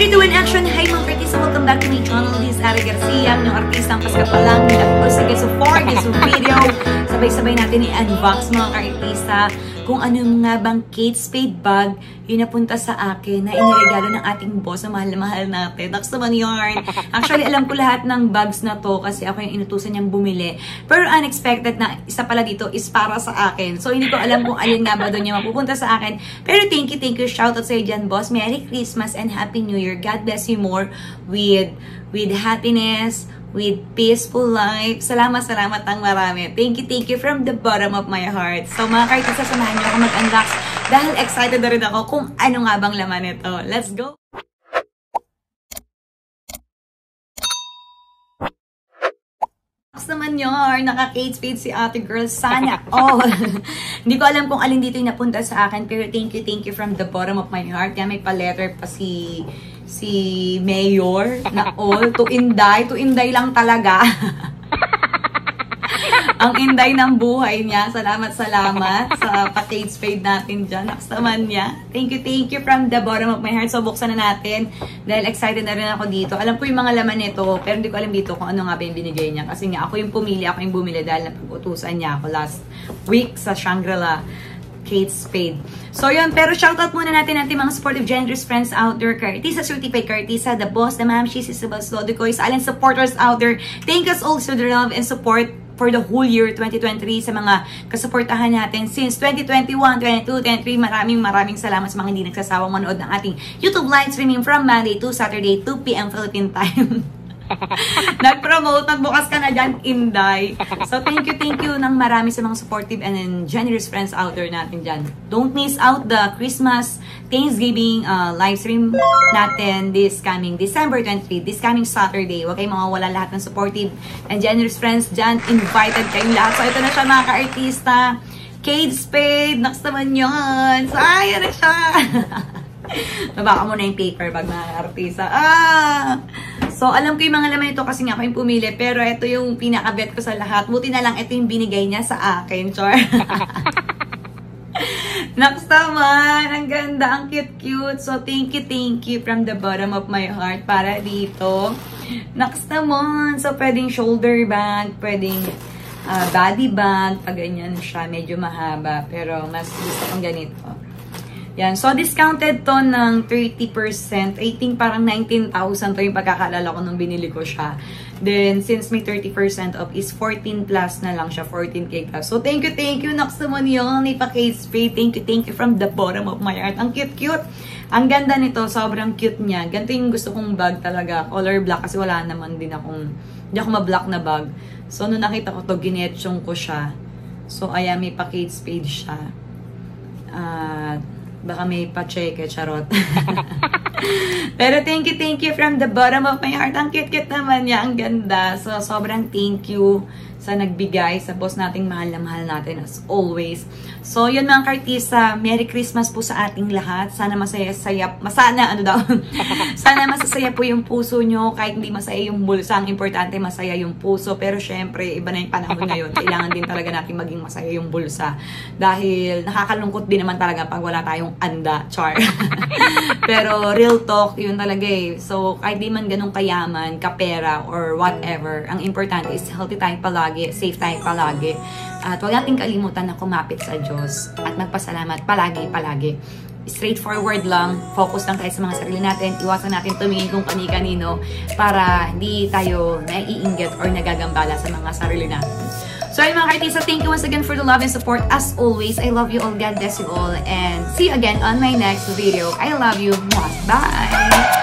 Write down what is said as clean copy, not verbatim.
3, 2, 1, action! Hi mga artista! Welcome back to my channel. This is Ari Garcia, yung artista ang paskat pa lang. Sige, so for this video, sabay-sabay natin i-unbox mga artista kung ano nga bang Kate Spade bag yung napunta sa akin na iniregalo ng ating boss na mahal-mahal natin. Next naman yarn. Actually, alam ko lahat ng bags na to kasi ako yung inutusan niyang bumili. Pero unexpected na isa pala dito is para sa akin. So, hindi ko alam kung alin nga ba doon yung mapupunta sa akin. Pero thank you. Shoutout sa iyo dyan, boss. Merry Christmas and Happy New Year. God bless you more with happiness, with peaceful life. Salamat ang marami. Thank you from the bottom of my heart. So mga kartisa, samahan niyo ako mag-unbox dahil excited na rin ako kung ano nga bang laman nito. Let's go! Naman yun, naka-Kate Spade si ate girl. Sana all. Hindi ko alam kung alin dito yung napunta sa akin, pero thank you from the bottom of my heart. Kaya may pa-letter pa si Mayor na all. To Inday lang talaga. Ang inday ng buhay niya. Salamat sa pa-Kate Spade natin dyan. Next naman niya. Thank you from the bottom of my heart. So, buksan na natin. Dahil excited na rin ako dito. Alam ko yung mga laman nito, pero hindi ko alam dito kung ano nga ba yung binigay niya. Kasi nga, ako yung bumili dahil napag-utusan niya ako last week sa Shangri-La Kate Spade. So, yun. Pero shoutout muna natin mga supportive, generous friends out there. Kartisa, certified Kartisa, the boss, the ma'am, she's Isabel Slodokoy, silent supporters out there. Thank us all for the love and support for the whole year 2023 sa mga kasuportahan natin since 2021, 22, 23. Maraming salamat sa mga hindi nagsasawang manood ng ating YouTube live streaming from Monday to Saturday, 2 p.m. Philippine time. Nagbukas ka na dyan, Inday. So, thank you ng marami sa mga supportive and generous friends out there natin dyan. Don't miss out the Christmas, Thanksgiving live stream natin this coming December 23, this coming Saturday. Huwag kayong mawawala lahat ng supportive and generous friends dyan. Invited kayong lahat. So, ito na siya mga ka-artista. Kate Spade. Next naman yun. So, ayan na siya. Nabaka mo na yung paper bag mga ka-artista. So, alam ko yung mga laman ito kasi nga ako yung pumili. Pero ito yung pinaka-bet ko sa lahat. Buti na lang ito yung binigay niya sa akin. Char. Next naman. Ang ganda. Ang cute. So, thank you from the bottom of my heart para dito. Next naman. So, pwedeng shoulder bag. Pwedeng body bag. Pag ganyan siya. Medyo mahaba. Pero mas gusto kong ganito. Yan. So, discounted to ng 30%. I think parang 19,000 to yung pagkakalala ko nung binili ko siya. Then, since may 30% off is 14 plus na lang siya. 14K plus. So, thank you. Next naman yun. Ipa-Kate Spade. Thank you from the bottom of my heart. Ang cute. Ang ganda nito. Sobrang cute niya. Ganito yung gusto kong bag talaga. Color black. Kasi wala naman din hindi ako ma-black na bag. So, nung nakita ko to, ginetsyong ko siya. So, ayan, may pa-Kate Spade siya. Baka may pa-check charot. Pero thank you from the bottom of my heart. Ang cute naman niya. Ang ganda. So, sobrang thank you sa nagbigay, sa boss nating mahal na mahal natin as always. So, yun mga kartisa, Merry Christmas po sa ating lahat. Sana masaya-saya, sana masasaya po yung puso nyo. Kahit hindi masaya yung bulsa, ang importante masaya yung puso. Pero syempre, iba na yung panahon ngayon. Kailangan din talaga natin maging masaya yung bulsa. Dahil nakakalungkot din naman talaga pag wala tayong anda, char. Pero real talk, yun talaga eh. So, kahit di man ganun kayaman, kapera, or whatever, ang importante is healthy tayo palagi, safe tayo palagi. At huwag natin kalimutan na kumapit sa Diyos at magpasalamat palagi. Straightforward lang, focus lang tayo sa mga sarili natin, iwasan natin tumingin kung kani-kanino para hindi tayo naiinggit or nagagambala sa mga sarili natin. So ayun mga kartisa, thank you once again for the love and support. As always, I love you all, God bless you all, and see you again on my next video. I love you. Bye!